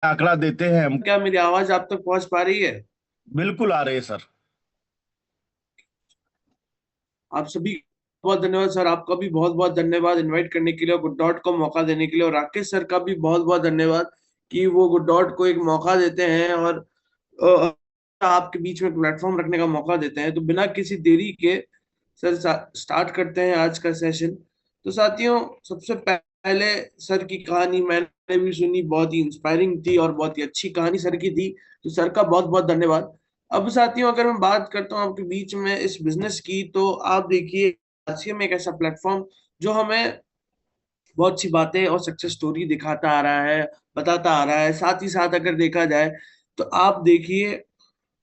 आंकड़ा देते हैं हम। क्या मेरी आवाज आप तक पहुंच पा रही है? बिल्कुल आ रहे हैं सर। आप सभी बहुत धन्यवाद सर, आपका भी बहुत बहुत धन्यवाद इनवाइट करने के लिए और गुड डॉट को मौका देने के लिए, और राकेश सर का भी बहुत बहुत धन्यवाद कि वो गुड डॉट को एक मौका देते हैं और आपके बीच में एक प्लेटफॉर्म रखने का मौका देते हैं। तो बिना किसी देरी के सर स्टार्ट करते हैं आज का सेशन। तो साथियों, सबसे पहले सर की कहानी मैंने भी सुनी, बहुत ही इंस्पायरिंग थी और बहुत ही अच्छी कहानी सर की थी। तो सर का बहुत बहुत धन्यवाद। अब साथियों, अगर मैं बात करता हूँ आपके बीच में इस बिजनेस की, तो आप देखिए आरसीएम एक ऐसा प्लेटफॉर्म जो हमें बहुत सी बातें और सक्सेस स्टोरी दिखाता आ रहा है, बताता आ रहा है। साथ ही साथ अगर देखा जाए तो आप देखिए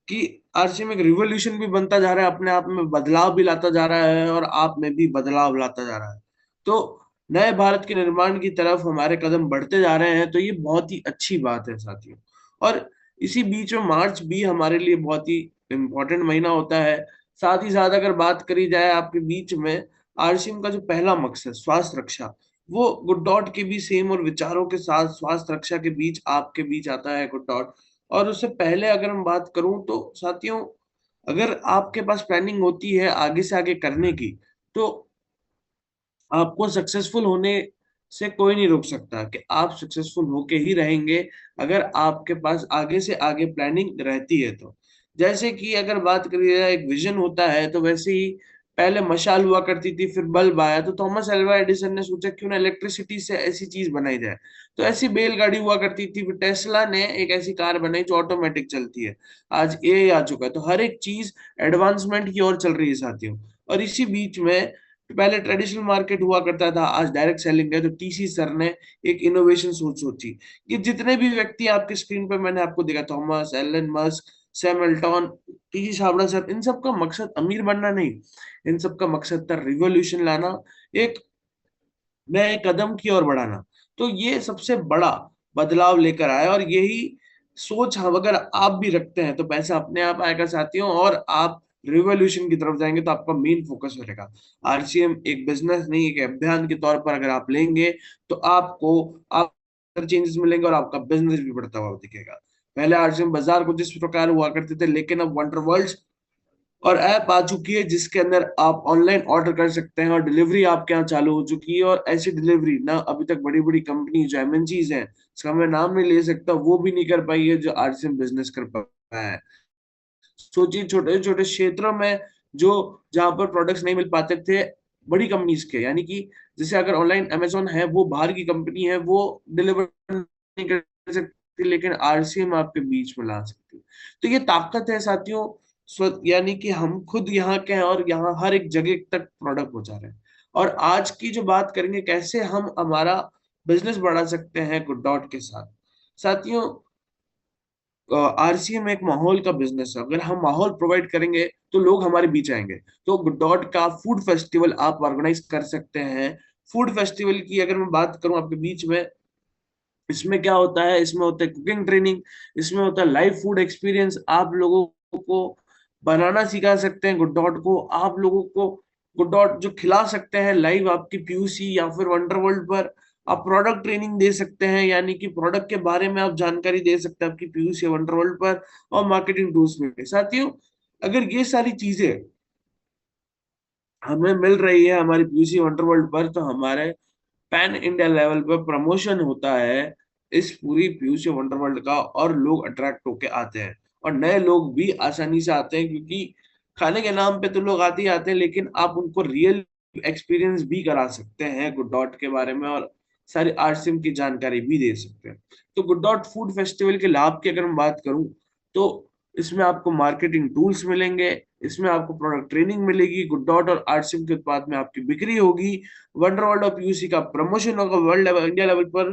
कि आरसीएम एक रिवॉल्यूशन भी बनता जा रहा है, अपने आप में बदलाव भी लाता जा रहा है और आप में भी बदलाव लाता जा रहा है। तो नए भारत के निर्माण की तरफ हमारे कदम बढ़ते जा रहे हैं, तो ये बहुत ही अच्छी बात है साथियों। और इसी बीच में मार्च भी हमारे लिए बहुत ही इम्पोर्टेंट महीना होता है। साथ ही साथ अगर बात करी जाए आपके बीच में, आरसीएम का जो पहला मकसद स्वास्थ्य रक्षा, वो गुड डॉट के भी सेम और विचारों के साथ स्वास्थ्य रक्षा के बीच आपके बीच आता है गुड डॉट। और उससे पहले अगर मैं बात करूं तो साथियों, अगर आपके पास प्लानिंग होती है आगे से आगे करने की, तो आपको सक्सेसफुल होने से कोई नहीं रोक सकता कि आप सक्सेसफुल होके ही रहेंगे अगर आपके पास आगे से आगे प्लानिंग रहती है तो। जैसे कि अगर बात करिए एक विजन होता है, तो वैसे ही पहले मशाल हुआ करती थी, फिर बल्ब आया, तो थॉमस अल्वा एडिसन ने सोचा क्यों ना इलेक्ट्रिसिटी से ऐसी चीज बनाई जाए। तो ऐसी बैलगाड़ी हुआ करती थी, फिर टेस्ला ने एक ऐसी कार बनाई जो ऑटोमेटिक चलती है। आज एआई आ चुका है, तो हर एक चीज एडवांसमेंट की ओर चल रही है साथियों। और इसी बीच में पहले ट्रेडिशनल मार्केट हुआ करता था, आज डायरेक्ट सेलिंग है। तो टीसी सर ने एक इनोवेशन सोची कि जितने भी व्यक्ति आपके स्क्रीन पे मैंने आपको देखा, Thomas, Elon Musk, Sam Altman, T C Chhabra sir, इन सब का मकसद अमीर बनना नहीं, इन सब का मकसद था रिवॉल्यूशन लाना, एक नए कदम की ओर बढ़ाना। तो ये सबसे बड़ा बदलाव लेकर आया, और यही सोच हम अगर आप भी रखते हैं तो पैसा अपने आप आएगा साथियों, और आप रिवॉल्यूशन की तरफ जाएंगे। तो आपका मेन फोकस रहेगा आरसीएम एक बिजनेस नहीं, एक अभियान के तौर पर अगर आप लेंगे तो आपको आप चेंजेस मिलेंगे और आपका बिजनेस भी बढ़ता हुआ दिखेगा। पहले आरसीएम बाजार को जिस प्रकार हुआ करते थे, लेकिन अब वंडर वर्ल्ड और ऐप आ चुकी है जिसके अंदर आप ऑनलाइन ऑर्डर कर सकते हैं और डिलीवरी आपके यहाँ चालू हो चुकी है। और ऐसी डिलीवरी ना अभी तक बड़ी बड़ी कंपनी जो एमएनसीज हैं, इसका मैं नाम नहीं ले सकता, वो भी नहीं कर पाई है जो आरसीएम बिजनेस कर पाया है। सोचिए छोटे छोटे क्षेत्रों में जो जहां पर प्रोडक्ट्स नहीं मिल पाते थे बड़ी कंपनीज के, यानी कि जैसे अगर ऑनलाइन अमेजोन है, वो बाहर की कंपनी है, वो डिलीवर नहीं कर सकती, लेकिन आरसीएम आपके बीच में ला सकती है। तो ये ताकत है साथियों, यानी कि हम खुद यहाँ के हैं और यहाँ हर एक जगह तक प्रोडक्ट पहुंचा रहे हैं। और आज की जो बात करेंगे कैसे हम हमारा बिजनेस बढ़ा सकते हैं गुड डॉट के साथ। साथियों, आरसीएम एक माहौल का बिजनेस है, अगर हम माहौल प्रोवाइड करेंगे तो लोग हमारे बीच आएंगे। तो डॉट का फूड फेस्टिवल आप ऑर्गेनाइज कर सकते हैं। फूड फेस्टिवल की अगर मैं बात करूं आपके बीच में, इसमें क्या होता है, इसमें होता है कुकिंग ट्रेनिंग, इसमें होता है लाइव फूड एक्सपीरियंस, आप लोगों को बनाना सिखा सकते हैं गुड डॉट को, आप लोगों को गुड डॉट जो खिला सकते हैं लाइव आपकी पीयूसी या फिर वंडरवर्ल्ड पर। आप प्रोडक्ट ट्रेनिंग दे सकते हैं, यानी कि प्रोडक्ट के बारे में आप जानकारी दे सकते हैं आपकी पीयूसी या वंडरवर्ल्ड पर, और मार्केटिंग टूल्स में साथियों। अगर ये सारी चीजें हमें मिल रही है हमारी पीयूसी वंडरवर्ल्ड पर, तो हमारे पैन इंडिया लेवल पर प्रमोशन होता है इस पूरी पीयूष वंडरवर्ल्ड का, और लोग अट्रैक्ट होके आते हैं। और नए लोग भी आसानी से आते हैं, क्योंकि खाने के नाम पे तो लोग आते ही आते हैं, लेकिन आप उनको रियल एक्सपीरियंस भी करा सकते हैं गुड डॉट के बारे में, और सारी आरसीएम की जानकारी भी दे सकते हैं। तो गुड डॉट फूड फेस्टिवल के लाभ की अगर मैं बात करूं, तो इसमें आपको मार्केटिंग टूल्स मिलेंगे, इसमें आपको प्रोडक्ट ट्रेनिंग मिलेगी, गुड डॉट और आरसीएम के उत्पाद में आपकी बिक्री होगी, वंडर वर्ल्ड ऑफ यूसी का प्रमोशन होगा वर्ल्ड लेवल, इंडिया लेवल पर,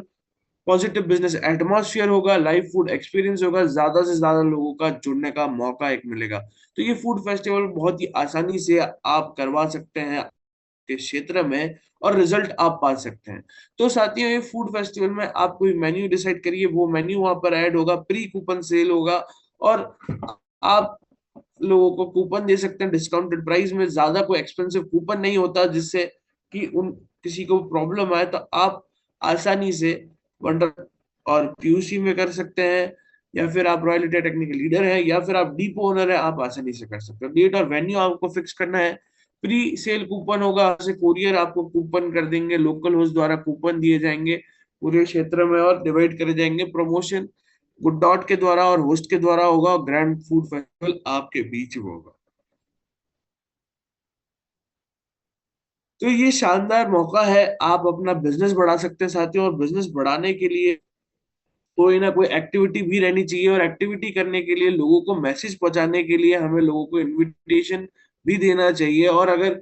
पॉजिटिव बिजनेस एटमॉस्फेयर होगा, लाइव फूड एक्सपीरियंस होगा, ज्यादा से ज्यादा लोगों का जुड़ने का मौका एक मिलेगा। तो ये फूड फेस्टिवल बहुत ही आसानी से आप करवा सकते हैं के क्षेत्र में, और रिजल्ट आप पा सकते हैं। तो साथियों, ये फूड फेस्टिवल में आप कोई मेन्यू डिसाइड करिए, वो मेन्यू वहां पर ऐड होगा, प्री कूपन सेल होगा, और आप लोगों को कूपन दे सकते हैं डिस्काउंटेड प्राइस में। ज्यादा कोई एक्सपेंसिव कूपन नहीं होता जिससे कि उन किसी को प्रॉब्लम आए, तो आप आसानी से वंडर और पीयूसी में कर सकते हैं, या फिर आप रॉयल इंडिया टेक्निकल लीडर है, या फिर आप डिपो ओनर है, आप आसानी से कर सकते हो। डेट और वेन्यू आपको फिक्स करना है। प्री सेल कूपन होगा, जैसे कोरियर आपको कूपन कर देंगे, लोकल होस्ट द्वारा कूपन दिए जाएंगे पूरे क्षेत्र में और डिवाइड करे जाएंगे। प्रमोशन गुड डॉट के द्वारा और होस्ट के द्वारा होगा, और ग्रैंड फूड फेस्टिवल आपके बीच में होगा। तो ये शानदार मौका है, आप अपना बिजनेस बढ़ा सकते हैं साथियों। और बिजनेस बढ़ाने के लिए कोई ना कोई एक्टिविटी भी रहनी चाहिए, और एक्टिविटी करने के लिए लोगों को मैसेज पहुंचाने के लिए हमें लोगों को इनविटेशन भी देना चाहिए। और अगर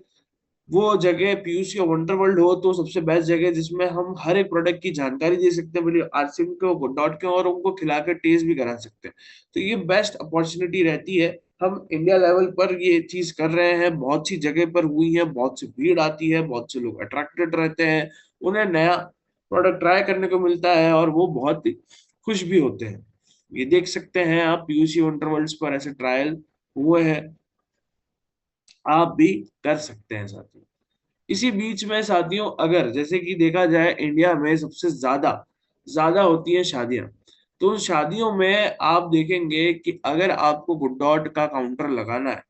वो जगह पीयूष या वंडर वर्ल्ड हो तो सबसे बेस्ट जगह जिसमें हम हर एक प्रोडक्ट की जानकारी दे सकते हैं, बोलिए आरसिम के गुड डॉट के, और उनको खिलाकर टेस्ट भी करा सकते हैं। तो ये बेस्ट अपॉर्चुनिटी रहती है। हम इंडिया लेवल पर ये चीज कर रहे हैं, बहुत सी जगह पर हुई है, बहुत सी भीड़ आती है, बहुत से लोग अट्रैक्टेड रहते हैं, उन्हें नया प्रोडक्ट ट्राई करने को मिलता है और वो बहुत ही खुश भी होते हैं। ये देख सकते हैं आप, पीयूसी वंडर वर्ल्ड पर ऐसे ट्रायल हुए हैं, आप भी कर सकते हैं साथियों। इसी बीच में साथियों, अगर जैसे कि देखा जाए इंडिया में सबसे ज्यादा ज्यादा होती है शादियां, तो शादियों में आप देखेंगे कि अगर आपको गुड डॉट का काउंटर लगाना है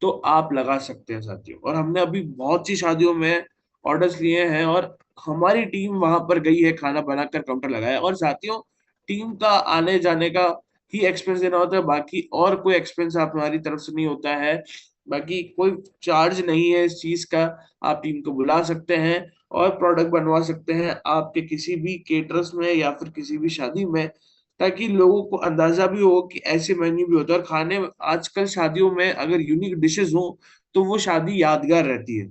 तो आप लगा सकते हैं साथियों। और हमने अभी बहुत सी शादियों में ऑर्डर्स लिए हैं, और हमारी टीम वहां पर गई है, खाना बनाकर काउंटर लगाया। और साथियों, टीम का आने जाने का ही एक्सपेंस देना होता है, बाकी और कोई एक्सपेंस आप हमारी तरफ से नहीं होता है, बाकी कोई चार्ज नहीं है इस चीज का। आप टीम को बुला सकते हैं और प्रोडक्ट बनवा सकते हैं आपके किसी भी केटरर्स में या फिर किसी भी शादी में, ताकि लोगों को अंदाजा भी हो कि ऐसे मेन्यू भी होता है। और खाने आजकल शादियों में अगर यूनिक डिशेस हो तो वो शादी यादगार रहती है,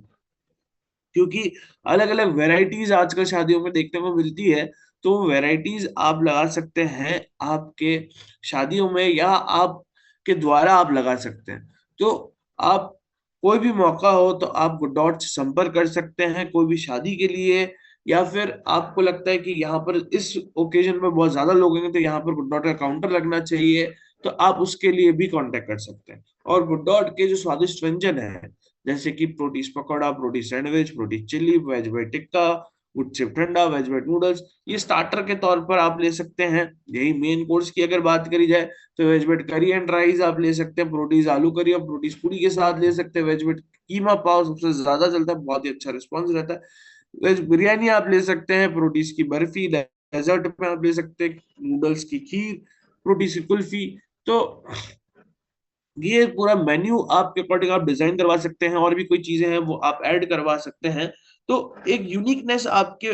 क्योंकि अलग अलग वैरायटीज आजकल शादियों में देखने को मिलती है। तो वैरायटीज आप लगा सकते हैं आपके शादियों में, या आपके द्वारा आप लगा सकते हैं। तो आप कोई भी मौका हो तो आप गुड डॉट से संपर्क कर सकते हैं, कोई भी शादी के लिए, या फिर आपको लगता है कि यहाँ पर इस ओकेजन में बहुत ज्यादा लोग होंगे तो यहाँ पर गुड डॉट का काउंटर लगना चाहिए, तो आप उसके लिए भी कांटेक्ट कर सकते हैं। और गुड डॉट के जो स्वादिष्ट व्यंजन है, जैसे कि proteases pakora, proteases sandwich, proteases chilli, veg by tikka, good chip ठंडा, वेज बाई नूडल्स, ये स्टार्टर के तौर पर आप ले सकते हैं। यही मेन कोर्स की अगर बात करी जाए तो वेज बेट करी एंड राइस आप ले सकते हैं, प्रोटीज आलू करी और प्रोटीज पूरी के साथ ले सकते हैं। वेज बेट कीमा पाव सबसे ज्यादा चलता है, बहुत ही अच्छा रिस्पॉन्स रहता है। वेज बिरयानी आप ले सकते हैं, प्रोटीज की बर्फी, डेजर्ट में आप ले सकते हैं नूडल्स की खीर, प्रोटीज की कुल्फी। तो ये पूरा मेन्यू आपके अकॉर्डिंग आप डिजाइन करवा सकते हैं, और भी कोई चीजें हैं वो आप ऐड करवा सकते हैं। तो एक यूनिकनेस आपके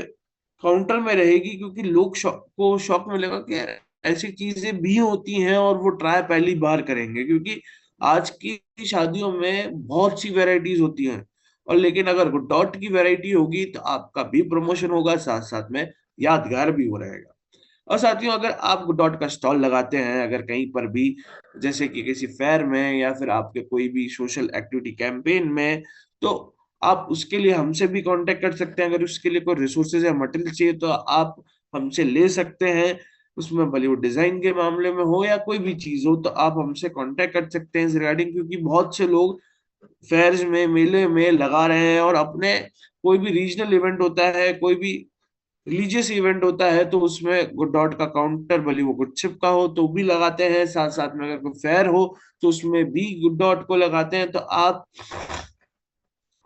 काउंटर में रहेगी, क्योंकि लोग को शौक मिलेगा कि यार ऐसी चीजें भी होती हैं, और वो ट्राई पहली बार करेंगे। क्योंकि आज की शादियों में बहुत सी वैरायटीज होती हैं, और लेकिन अगर डॉट की वैरायटी होगी तो आपका भी प्रमोशन होगा, साथ साथ में यादगार भी हो रहेगा। और साथियों, अगर आप डॉट का स्टॉल लगाते हैं अगर कहीं पर भी, जैसे कि किसी फेयर में या फिर आपके कोई भी सोशल एक्टिविटी कैंपेन में, तो आप उसके लिए हमसे भी कांटेक्ट कर सकते हैं। अगर उसके लिए कोई रिसोर्सेज या मटेरियल चाहिए तो आप हमसे ले सकते हैं। उसमें बॉलीवुड डिजाइन के मामले में हो या कोई भी चीज हो, तो आप हमसे कांटेक्ट कर सकते हैं इस रिगार्डिंग। क्योंकि बहुत से लोग फेयर्स में, मेले में लगा रहे हैं, और अपने कोई भी रीजनल इवेंट होता है, कोई भी रिलीजियस इवेंट होता है, तो उसमें गुड डॉट का काउंटर भले वो गुड शिप का हो तो भी लगाते हैं। साथ साथ में अगर कोई फेयर हो तो उसमें भी गुड डॉट को लगाते हैं। तो आप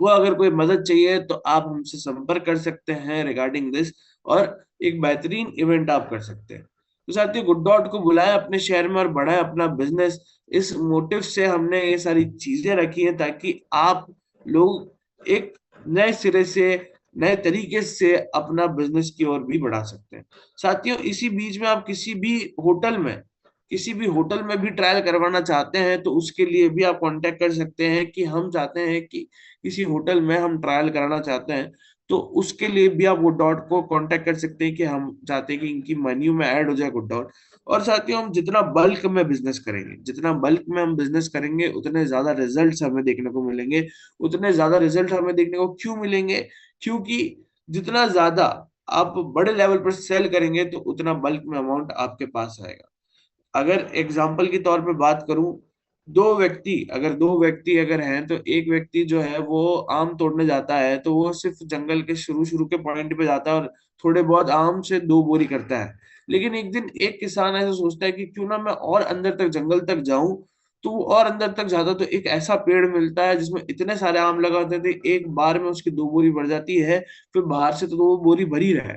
को अगर कोई मदद चाहिए तो आप हमसे संपर्क कर सकते हैं रिगार्डिंग दिस, और एक बेहतरीन इवेंट आप कर सकते हैं। तो साथियों, गुड डॉट को बुलाएं अपने शहर में और बढ़ाएं अपना बिजनेस। इस मोटिव से हमने ये सारी चीजें रखी हैं, ताकि आप लोग एक नए सिरे से, नए तरीके से अपना बिजनेस की ओर भी बढ़ा सकते हैं। साथियों, इसी बीच में आप किसी भी होटल में भी ट्रायल करवाना चाहते हैं तो उसके लिए भी आप कांटेक्ट कर सकते हैं, कि हम चाहते हैं कि किसी होटल में हम ट्रायल कराना चाहते हैं, तो उसके लिए भी आप गुड डॉट को कांटेक्ट कर सकते हैं, कि हम चाहते हैं कि इनकी मेन्यू में ऐड हो जाए गुड डॉट। और साथियों, हम जितना बल्क में बिजनेस करेंगे, जितना बल्क में हम बिजनेस करेंगे, उतने ज्यादा रिजल्ट्स हमें देखने को मिलेंगे। उतने ज्यादा रिजल्ट हमें देखने को क्यों मिलेंगे? क्योंकि जितना ज्यादा आप बड़े लेवल पर सेल करेंगे तो उतना बल्क में अमाउंट आपके पास आएगा। अगर एग्जाम्पल के तौर पे बात करूं, दो व्यक्ति अगर हैं, तो एक व्यक्ति जो है वो आम तोड़ने जाता है, तो वो सिर्फ जंगल के शुरू शुरू के पॉइंट पे जाता है और थोड़े बहुत आम से 2 बोरी करता है। लेकिन एक दिन एक किसान ऐसा सोचता है कि क्यों ना मैं और अंदर तक जंगल तक जाऊं, तो वो और अंदर तक जाता तो एक ऐसा पेड़ मिलता है जिसमें इतने सारे आम लगा होते थे, एक बार में उसकी 2 बोरी भर जाती है, फिर बाहर से तो 2 बोरी भरी रहे।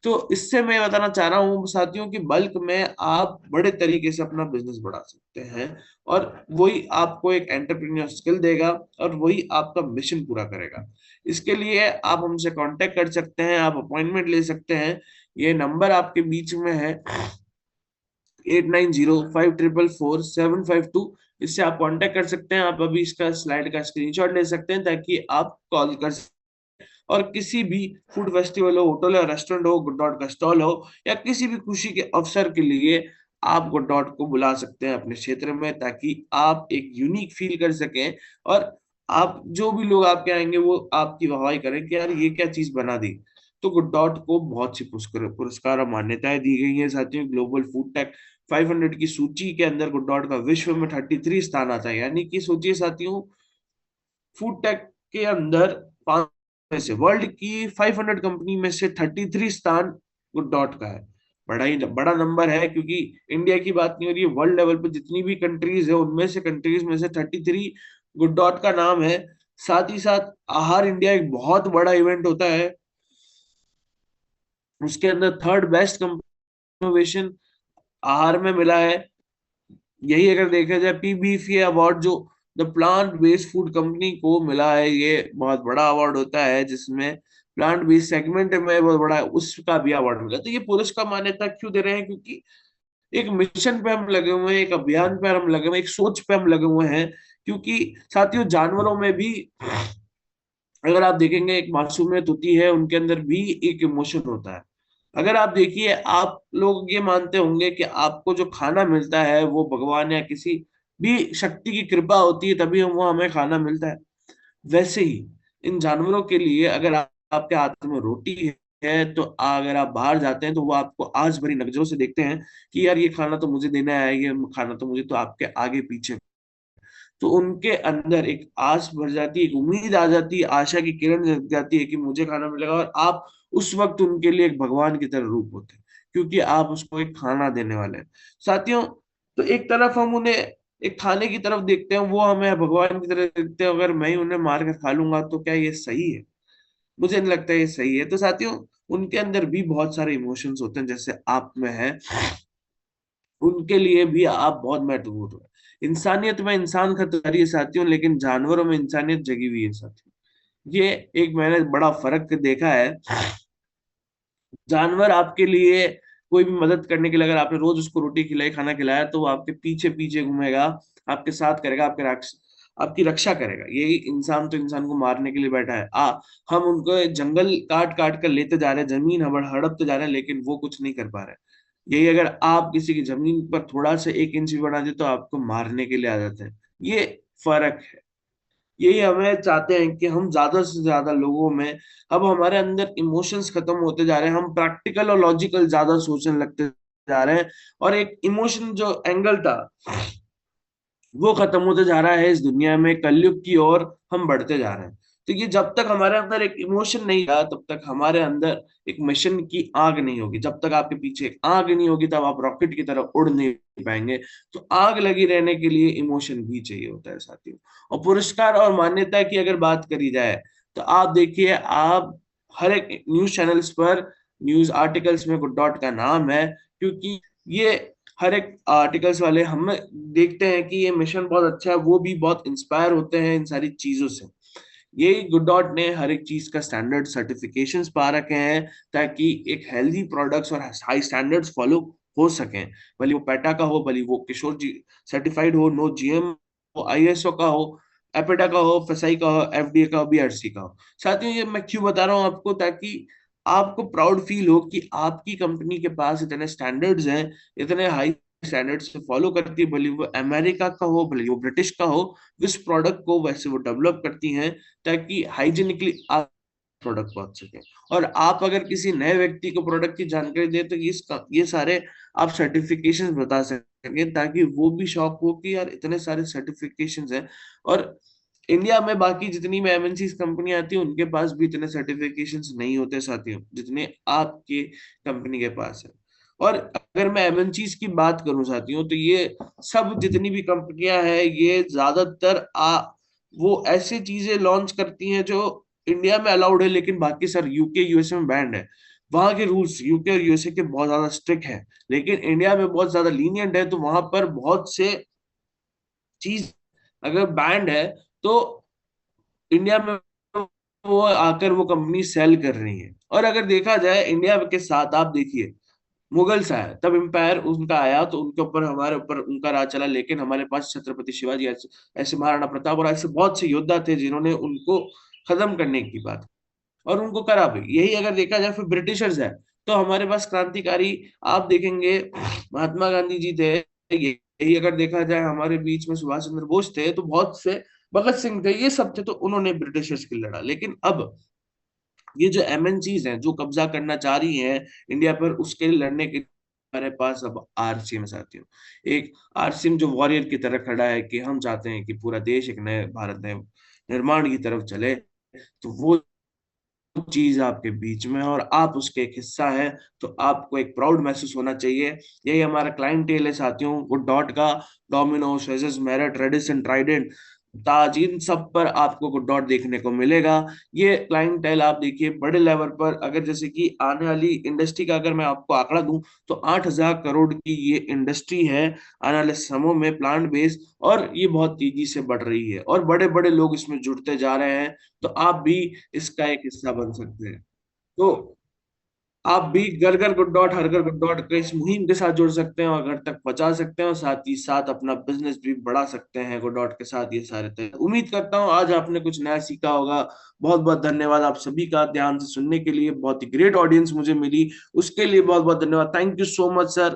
तो इससे मैं बताना चाह रहा हूँ साथियों कि बल्क में आप बड़े तरीके से अपना बिजनेस बढ़ा सकते हैं, और वही आपको एक एंटरप्रेन्योर स्किल देगा, और वही आपका मिशन पूरा करेगा। इसके लिए आप हमसे कांटेक्ट कर सकते हैं, आप अपॉइंटमेंट ले सकते हैं। ये नंबर आपके बीच में है, 8905444752। इससे आप कांटेक्ट कर सकते हैं। आप अभी इसका स्लाइड का स्क्रीनशॉट ले सकते हैं ताकि आप कॉल कर, और किसी भी फूड फेस्टिवल हो, होटल या रेस्टोरेंट हो, गुड डॉट का स्टॉल हो, या किसी भी खुशी के अवसर के लिए आप गुड डॉट को बुला सकते हैं अपने क्षेत्र में, ताकि आप एक यूनिक फील कर सकें, और आप जो भी लोग आपके आएंगे वो आपकी वाहवाही करें कि यार ये क्या चीज बना दी। तो गुड डॉट को बहुत सी पुरस्कार पुरस्कार और मान्यताएं दी गई हैं साथियों। ग्लोबल फूड टेक 500 की सूची के अंदर गुड डॉट का विश्व में 33 स्थान आता है। यानी कि सोचिए साथियों, फूड टेक के अंदर 5 में से, वर्ल्ड की 500 कंपनी में से 33 स्थान गुड डॉट का है। बड़ा ही बड़ा नंबर है, क्योंकि इंडिया की बात नहीं हो रही है, वर्ल्ड लेवल पे जितनी भी कंट्रीज है उनमें से कंट्रीज में से 33 गुड डॉट का नाम है। साथ ही साथ आहार इंडिया एक बहुत बड़ा इवेंट होता है, उसके अंदर थर्ड बेस्ट इनोवेशन आहार में मिला है। यही अगर देखा जाए पीबीएफए अवार्ड जो the plant based food company को मिला है, ये बहुत बड़ा अवार्ड होता है जिसमें प्लांट बेस्ड सेगमेंट में बहुत बड़ा है, उसका भी अवार्ड मिला। तो ये पुरस्कार मान्यता क्यों दे रहे हैं? क्योंकि एक मिशन पे हम लगे हुए हैं, एक अभियान पे हम लगे हुए हैं, एक सोच पे हम लगे हुए हैं। क्योंकि साथियों जानवरों में भी अगर आप देखेंगे, एक मासूमियत होती है, उनके अंदर भी एक इमोशन होता है। अगर आप देखिए, आप लोग ये मानते होंगे कि आपको जो खाना मिलता है वो भगवान या किसी भी शक्ति की कृपा होती है तभी हम वो हमें खाना मिलता है। वैसे ही इन जानवरों के लिए अगर आपके हाथ में रोटी है, तो अगर आप बाहर जाते हैं तो वो आपको आज भरी नजरों से देखते हैं कि यार ये खाना तो मुझे देना है, ये खाना तो मुझे, तो आपके आगे पीछे। तो उनके अंदर एक आस भर जाती है, एक उम्मीद आ जाती है, आशा की किरण जग जाती है कि मुझे खाना मिलेगा, और आप उस वक्त उनके लिए एक भगवान की तरह रूप होते हैं, क्योंकि आप उसको एक खाना देने वाले हैं साथियों। तो एक तरफ हम उन्हें एक खाने की तरफ देखते हैं, वो हमें भगवान की तरह देखते हैं। अगर मैं ही उन्हें मार कर खा लूंगा तो क्या ये सही है? मुझे नहीं लगता ये सही है। तो साथियों, उनके अंदर भी बहुत सारे इमोशंस होते हैं जैसे आप में है, उनके लिए भी आप बहुत महत्वपूर्ण हो। इंसानियत में इंसान खत्म कर रही है साथियों, लेकिन जानवरों में इंसानियत जगी हुई है साथियों। ये एक मैंने बड़ा फर्क देखा है। जानवर आपके लिए कोई भी मदद करने के लिए, अगर आपने रोज उसको रोटी खिलाई, खाना खिलाया, तो वो आपके पीछे पीछे घूमेगा, आपके साथ करेगा, आपकी रक्षा करेगा। यही इंसान तो इंसान को मारने के लिए बैठा है। हम उनको जंगल काट काट कर लेते जा रहे हैं, जमीन हड़पते जा रहे हैं, लेकिन वो कुछ नहीं कर पा रहे। यही अगर आप किसी की जमीन पर थोड़ा सा 1 इंच भी बढ़ा दे तो आपको मारने के लिए आ जाते हैं। ये फर्क है। यही हमें चाहते हैं कि हम ज्यादा से ज्यादा लोगों में, अब हमारे अंदर इमोशंस खत्म होते जा रहे हैं, हम प्रैक्टिकल और लॉजिकल ज्यादा सोचने लगते जा रहे हैं, और एक इमोशन जो एंगल था वो खत्म होते जा रहा है। इस दुनिया में कलयुग की ओर हम बढ़ते जा रहे हैं। तो ये जब तक हमारे अंदर एक इमोशन नहीं रहा, तब तक हमारे अंदर एक मिशन की आग नहीं होगी। जब तक आपके पीछे एक आग नहीं होगी, तब आप रॉकेट की तरह उड़ नहीं पाएंगे। तो आग लगी रहने के लिए इमोशन भी चाहिए होता है साथियों। और पुरस्कार और मान्यता की अगर बात करी जाए, तो आप देखिए, आप हर एक न्यूज चैनल्स पर, न्यूज आर्टिकल्स में गुड डॉट का नाम है, क्योंकि ये हर एक आर्टिकल्स वाले हम देखते हैं कि ये मिशन बहुत अच्छा है, वो भी बहुत इंस्पायर होते हैं इन सारी चीजों से। यही गुड डॉट ने हर एक चीज का स्टैंडर्ड सर्टिफिकेशंस पा रखे हैं, ताकि एक हेल्दी प्रोडक्ट्स और हाई स्टैंडर्ड्स फॉलो हो सकें। भले वो पेटा का हो, भले वो किशोर जी सर्टिफाइड हो, नो जीएम हो, आईएसओ का हो, एपेटा का हो, FSI का हो, FDA का हो, BRC का हो। साथियों, ये मैं क्यों बता रहा हूँ आपको? ताकि आपको प्राउड फील हो कि आपकी कंपनी के पास इतने स्टैंडर्ड्स हैं, इतने हाई स्टैंडर्ड्स से फॉलो करती है। भले वो अमेरिका का हो, भले वो ब्रिटिश का हो, जिस प्रोडक्ट को वैसे वो डेवलप करती हैं, ताकि हाइजीनिकली आप प्रोडक्ट पहुंच सके। और आप अगर किसी नए व्यक्ति को प्रोडक्ट की जानकारी दे, तो ये सारे आप सर्टिफिकेशंस बता सकेंगे, ताकि वो भी शौक हो कि यार इतने सारे सर्टिफिकेशंस हैं। और इंडिया में बाकी जितनी भी एमएनसी कंपनी आती है, उनके पास भी इतने सर्टिफिकेशंस नहीं होते साथियों, जितने आपके कंपनी के पास है। और अगर मैं एमएनसीज की बात करूं साथियों, तो ये सब जितनी भी कंपनियां हैं, ये ज्यादातर वो ऐसे चीजें लॉन्च करती हैं जो इंडिया में अलाउड है, लेकिन बाकी सर यूके यूएसए में बैंड है। वहां के रूल्स यूके और यूएसए के बहुत ज्यादा स्ट्रिक्ट हैं, लेकिन इंडिया में बहुत ज्यादा लीनियंट है। तो वहां पर बहुत से चीज अगर बैंड है, तो इंडिया में वो आकर वो कंपनी सेल कर रही है। और अगर देखा जाए इंडिया के साथ, आप देखिए मुगल्स आए तब एम्पायर उनका आया, तो उनके ऊपर हमारे ऊपर उनका राज चला, लेकिन हमारे पास छत्रपति शिवाजी ऐसे ऐसे महाराणा प्रताप और ऐसे बहुत से योद्धा थे जिन्होंने उनको खत्म करने की बात, और उनको करा भी। यही अगर देखा जाए फिर ब्रिटिशर्स है, तो हमारे पास क्रांतिकारी आप देखेंगे महात्मा गांधी जी थे। यही अगर देखा जाए हमारे बीच में सुभाष चंद्र बोस थे, तो बहुत से भगत सिंह थे, ये सब थे, तो उन्होंने ब्रिटिशर्स की लड़ा। लेकिन अब ये जो एमएनसीज हैं जो कब्जा करना चाह रही हैं इंडिया पर, उसके लिए लड़ने के लिए हमारे पास अब आरसीएम साथियों, एक आरसीएम जो वॉरियर की तरह खड़ा है कि हम चाहते हैं कि पूरा देश एक नए भारत नए निर्माण की तरफ चले। तो वो चीज आपके बीच में है और आप उसके एक हिस्सा है, तो आपको एक प्राउड महसूस होना चाहिए। यही हमारा क्लाइंटेल है साथियों, वो डॉट का। डोमिनोज, सेजस, मेरिट, रेडिसन, ट्राइडेंट, ताज, इन सब पर आपको गुड डॉट देखने को मिलेगा। ये क्लाइंटेल आप देखिए बड़े लेवल पर, अगर जैसे कि आने वाली इंडस्ट्री का अगर मैं आपको आंकड़ा दूं, तो 8,000 करोड़ की ये इंडस्ट्री है आने वाले समय में, प्लांट बेस्ड, और ये बहुत तेजी से बढ़ रही है और बड़े बड़े लोग इसमें जुड़ते जा रहे हैं। तो आप भी इसका एक हिस्सा बन सकते हैं। तो आप भी घर घर गुड डॉट, हर घर गुड डॉट के इस मुहिम के साथ जुड़ सकते हैं और घर तक पहुंचा सकते हैं, और साथ ही साथ अपना बिजनेस भी बढ़ा सकते हैं गुड डॉट के साथ। ये सारे तय उम्मीद करता हूँ आज आपने कुछ नया सीखा होगा। बहुत बहुत धन्यवाद आप सभी का ध्यान से सुनने के लिए, बहुत ही ग्रेट ऑडियंस मुझे मिली, उसके लिए बहुत बहुत धन्यवाद। Thank you so much sir,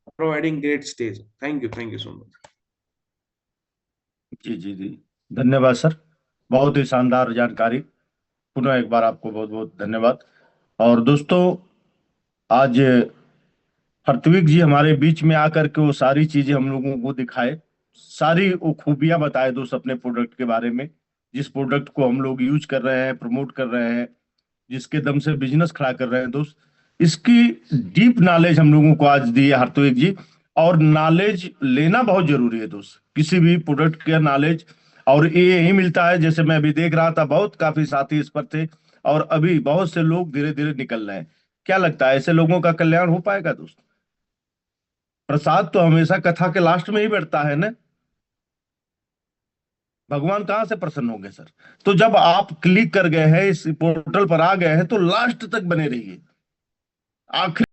providing great stage. Thank you so much. जी जी जी, धन्यवाद सर। बहुत ही शानदार जानकारी। पुनः एक बार आपको बहुत बहुत धन्यवाद। और दोस्तों, आज हर्तविक जी हमारे बीच में आकर के वो सारी चीजें हम लोगों को दिखाए, सारी वो खूबियां बताए दोस्त अपने प्रोडक्ट के बारे में, जिस प्रोडक्ट को हम लोग यूज कर रहे हैं, प्रमोट कर रहे हैं, जिसके दम से बिजनेस खड़ा कर रहे हैं दोस्त। इसकी डीप नॉलेज हम लोगों को आज दी है हार्दिक जी। और नॉलेज लेना बहुत जरूरी है दोस्त, किसी भी प्रोडक्ट का नॉलेज। और ये यही मिलता है, जैसे मैं अभी देख रहा था, बहुत काफी साथी इस पर थे, और अभी बहुत से लोग धीरे धीरे निकल रहे हैं। क्या लगता है, ऐसे लोगों का कल्याण हो पाएगा दोस्त? प्रसाद तो हमेशा कथा के लास्ट में ही बैठता है ना। भगवान कहाँ से प्रसन्न होंगे सर? तो जब आप क्लिक कर गए हैं, इस पोर्टल पर आ गए हैं, तो लास्ट तक बने रहिए, आखिर